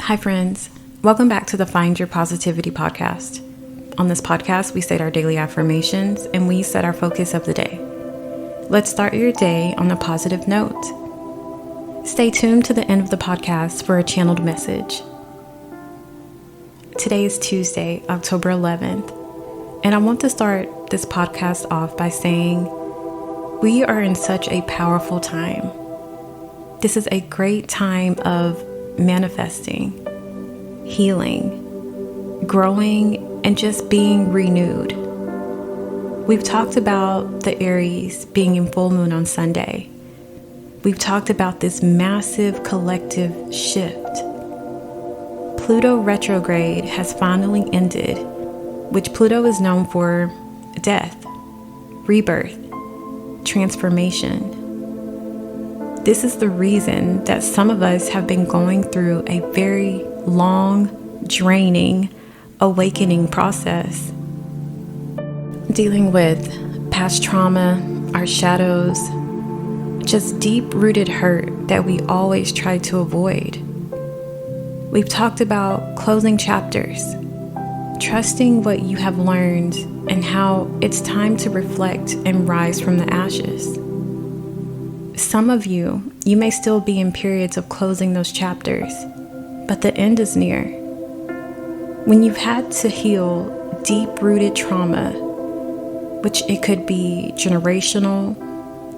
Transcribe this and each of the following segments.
Hi, friends. Welcome back to the Find Your Positivity podcast. On this podcast, we state our daily affirmations and we set our focus of the day. Let's start your day on a positive note. Stay tuned to the end of the podcast for a channeled message. Today is Tuesday, October 11th, and I want to start this podcast off by saying we are in such a powerful time. This is a great time of manifesting, healing, growing, and just being renewed. We've talked about the Aries being in full moon on Sunday. We've talked about this massive collective shift. Pluto retrograde has finally ended, which Pluto is known for death, rebirth, transformation. This is the reason that some of us have been going through a very long, draining, awakening process. Dealing with past trauma, our shadows, just deep-rooted hurt that we always try to avoid. We've talked about closing chapters, trusting what you have learned and how it's time to reflect and rise from the ashes. Some of you may still be in periods of closing those chapters, but the end is near. When you've had to heal deep-rooted trauma, which it could be generational,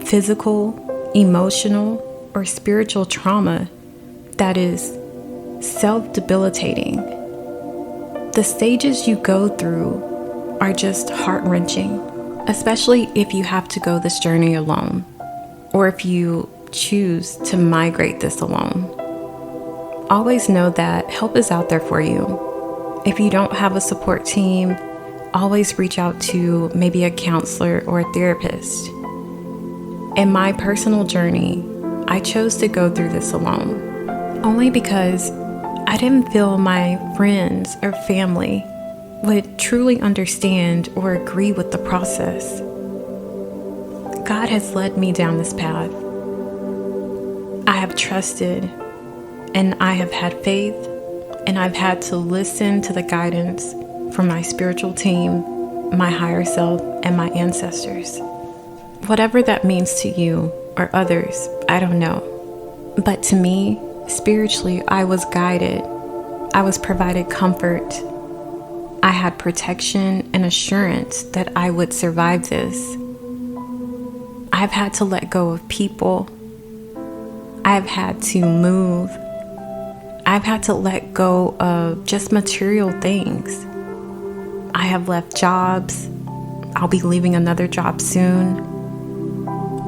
physical, emotional, or spiritual trauma that is self-debilitating, the stages you go through are just heart-wrenching, especially if you have to go this journey alone. Or if you choose to migrate this alone. Always know that help is out there for you. If you don't have a support team, always reach out to maybe a counselor or a therapist. In my personal journey, I chose to go through this alone, only because I didn't feel my friends or family would truly understand or agree with the process. God has led me down this path. I have trusted and I have had faith, and I've had to listen to the guidance from my spiritual team, my higher self, and my ancestors. Whatever that means to you or others, I don't know. But to me, spiritually, I was guided. I was provided comfort. I had protection and assurance that I would survive this. I've had to let go of people. I've had to move. I've had to let go of just material things. I have left jobs. I'll be leaving another job soon.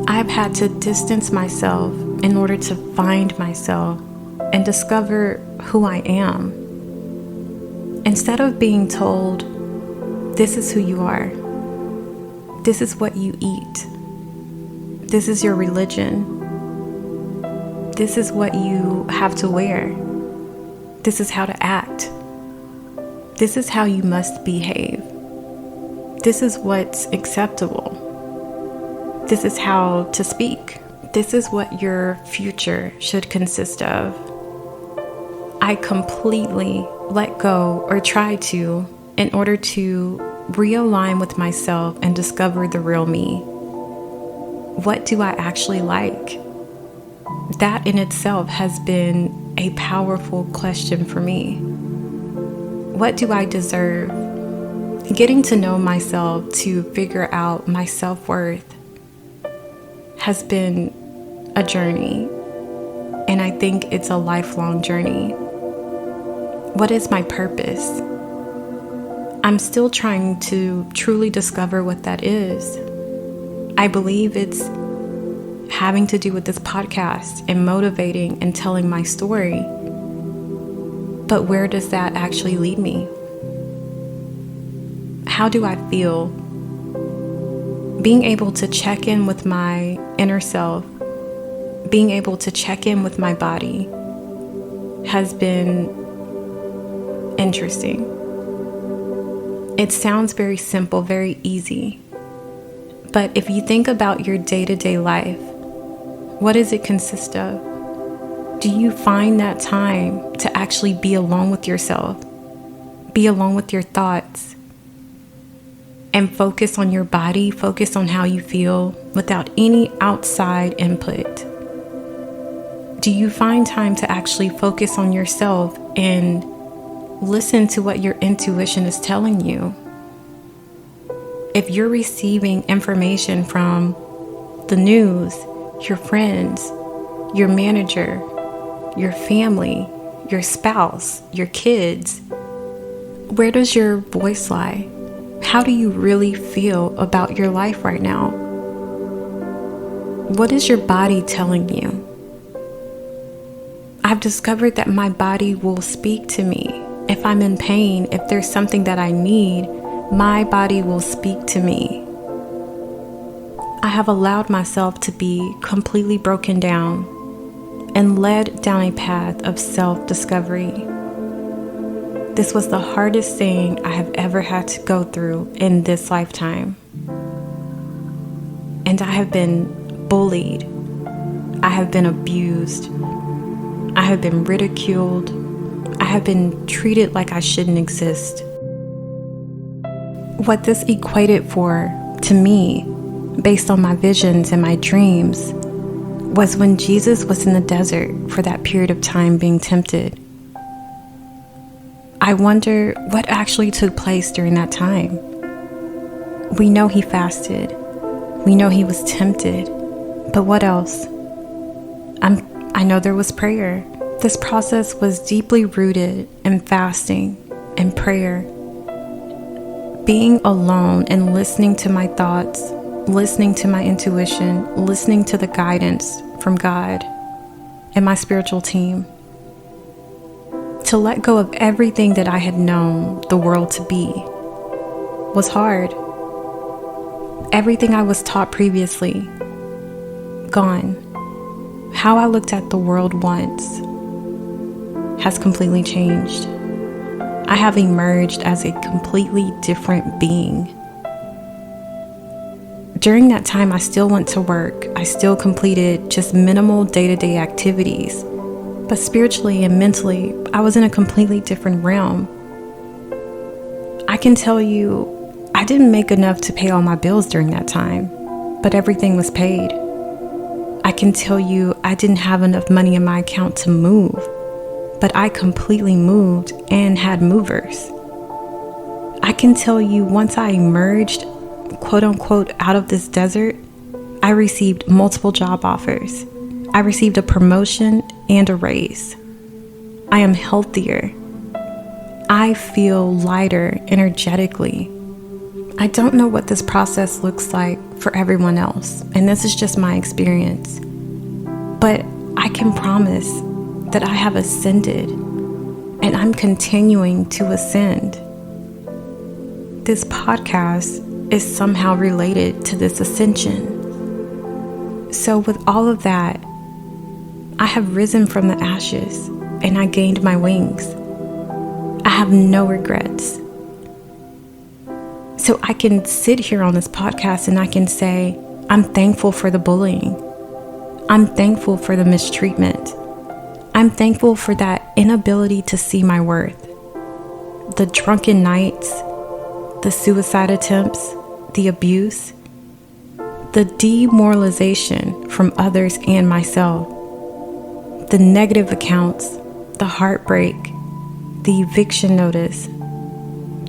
I've had to distance myself in order to find myself and discover who I am. Instead of being told, this is who you are, this is what you eat, this is your religion, this is what you have to wear, this is how to act, this is how you must behave, this is what's acceptable, this is how to speak, this is what your future should consist of. I completely let go, or try to, in order to realign with myself and discover the real me. What do I actually like? That in itself has been a powerful question for me. What do I deserve? Getting to know myself to figure out my self-worth has been a journey, and I think it's a lifelong journey. What is my purpose? I'm still trying to truly discover what that is. I believe it's having to do with this podcast and motivating and telling my story. But where does that actually lead me? How do I feel? Being able to check in with my inner self, being able to check in with my body has been interesting. It sounds very simple, very easy. But if you think about your day-to-day life, what does it consist of? Do you find that time to actually be alone with yourself, be alone with your thoughts, and focus on your body, focus on how you feel without any outside input? Do you find time to actually focus on yourself and listen to what your intuition is telling you? If you're receiving information from the news, your friends, your manager, your family, your spouse, your kids, where does your voice lie? How do you really feel about your life right now? What is your body telling you? I've discovered that my body will speak to me. If I'm in pain, if there's something that I need, my body will speak to me. I have allowed myself to be completely broken down and led down a path of self-discovery. This was the hardest thing I have ever had to go through in this lifetime. And I have been bullied. I have been abused. I have been ridiculed. I have been treated like I shouldn't exist. What this equated for to me, based on my visions and my dreams, was when Jesus was in the desert for that period of time being tempted. I wonder what actually took place during that time. We know he fasted. We know he was tempted. But what else? I know there was prayer. This process was deeply rooted in fasting and prayer. Being alone and listening to my thoughts, listening to my intuition, listening to the guidance from God and my spiritual team. To let go of everything that I had known the world to be was hard. Everything I was taught previously, gone. How I looked at the world once has completely changed. I have emerged as a completely different being. During that time, I still went to work. I still completed just minimal day-to-day activities. But spiritually and mentally, I was in a completely different realm. I can tell you, I didn't make enough to pay all my bills during that time, but everything was paid. I can tell you, I didn't have enough money in my account to move, but I completely moved and had movers. I can tell you, once I emerged, quote unquote, out of this desert, I received multiple job offers. I received a promotion and a raise. I am healthier. I feel lighter energetically. I don't know what this process looks like for everyone else, and this is just my experience. But I can promise that I have ascended, and I'm continuing to ascend. This podcast is somehow related to this ascension. So with all of that, I have risen from the ashes and I gained my wings. I have no regrets. So I can sit here on this podcast and I can say, I'm thankful for the bullying. I'm thankful for the mistreatment. I'm thankful for that inability to see my worth. The drunken nights, the suicide attempts, the abuse, the demoralization from others and myself, the negative accounts, the heartbreak, the eviction notice,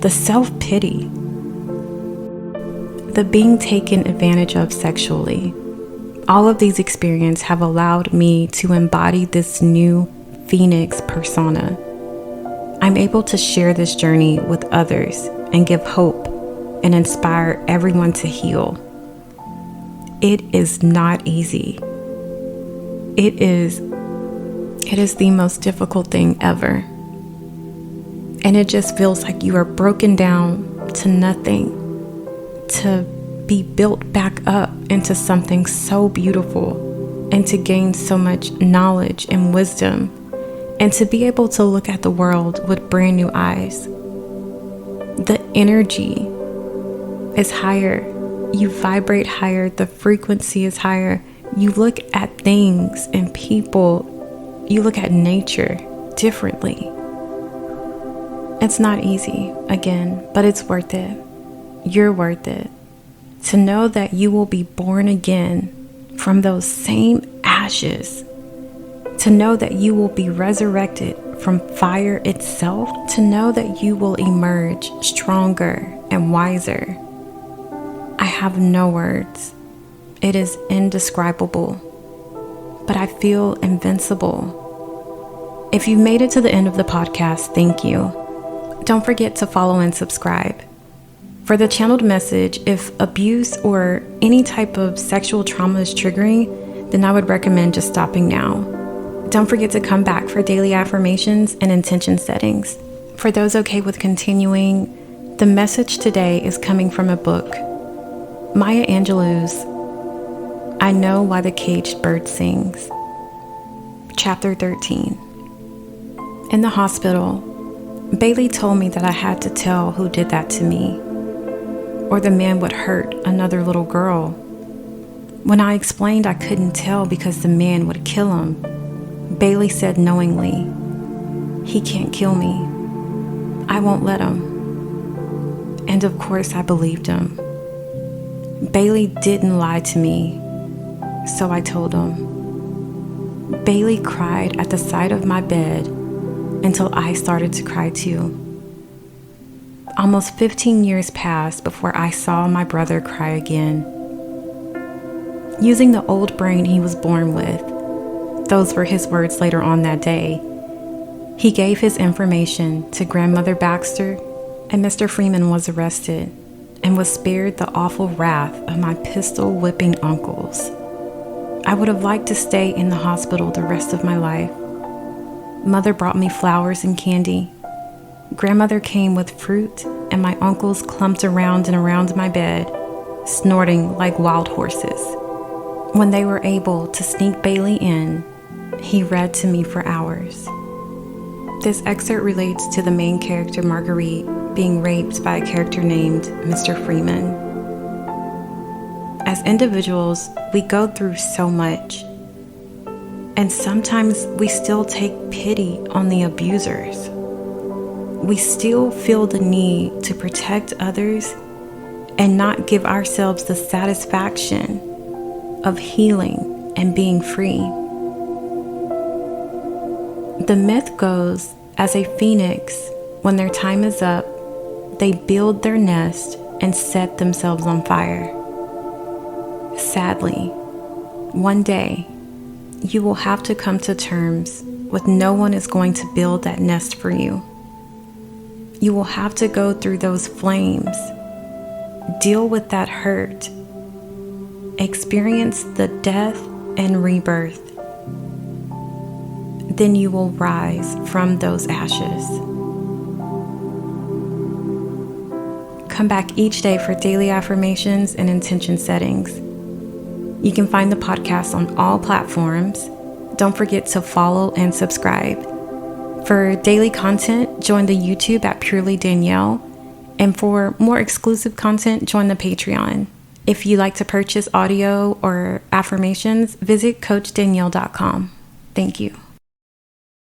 the self-pity, the being taken advantage of sexually. All of these experiences have allowed me to embody this new Phoenix persona. I'm able to share this journey with others and give hope and inspire everyone to heal. It is not easy. It is the most difficult thing ever. And it just feels like you are broken down to nothing, to be built back up into something so beautiful, and to gain so much knowledge and wisdom, and to be able to look at the world with brand new eyes. The energy is higher. You vibrate higher. The frequency is higher. You look at things and people You look at nature differently. It's not easy, again, but it's worth it. You're worth it. To know that you will be born again from those same ashes. To know that you will be resurrected from fire itself. To know that you will emerge stronger and wiser. I have no words. It is indescribable. But I feel invincible. If you've made it to the end of the podcast, thank you. Don't forget to follow and subscribe. For the channeled message, if abuse or any type of sexual trauma is triggering, then I would recommend just stopping now. Don't forget to come back for daily affirmations and intention settings. For those okay with continuing, the message today is coming from a book. Maya Angelou's I Know Why the Caged Bird Sings. Chapter 13. In the hospital, Bailey told me that I had to tell who did that to me, or the man would hurt another little girl. When I explained I couldn't tell because the man would kill him, Bailey said knowingly, "He can't kill me. I won't let him." And of course I believed him. Bailey didn't lie to me, so I told him. Bailey cried at the side of my bed until I started to cry too. Almost 15 years passed before I saw my brother cry again. Using the old brain he was born with, those were his words later on that day, he gave his information to Grandmother Baxter, and Mr. Freeman was arrested and was spared the awful wrath of my pistol-whipping uncles. I would have liked to stay in the hospital the rest of my life. Mother brought me flowers and candy. Grandmother came with fruit, and my uncles clumped around and around my bed, snorting like wild horses. When they were able to sneak Bailey in, he read to me for hours. This excerpt relates to the main character, Marguerite, being raped by a character named Mr. Freeman. As individuals, we go through so much. And sometimes we still take pity on the abusers. We still feel the need to protect others and not give ourselves the satisfaction of healing and being free. The myth goes, as a phoenix, when their time is up, they build their nest and set themselves on fire. Sadly, one day, you will have to come to terms with no one is going to build that nest for you. You will have to go through those flames, deal with that hurt, experience the death and rebirth. Then you will rise from those ashes. Come back each day for daily affirmations and intention settings. You can find the podcast on all platforms. Don't forget to follow and subscribe. For daily content, join the YouTube at Purely Danielle. And for more exclusive content, join the Patreon. If you'd like to purchase audio or affirmations, visit CoachDanielle.com. Thank you.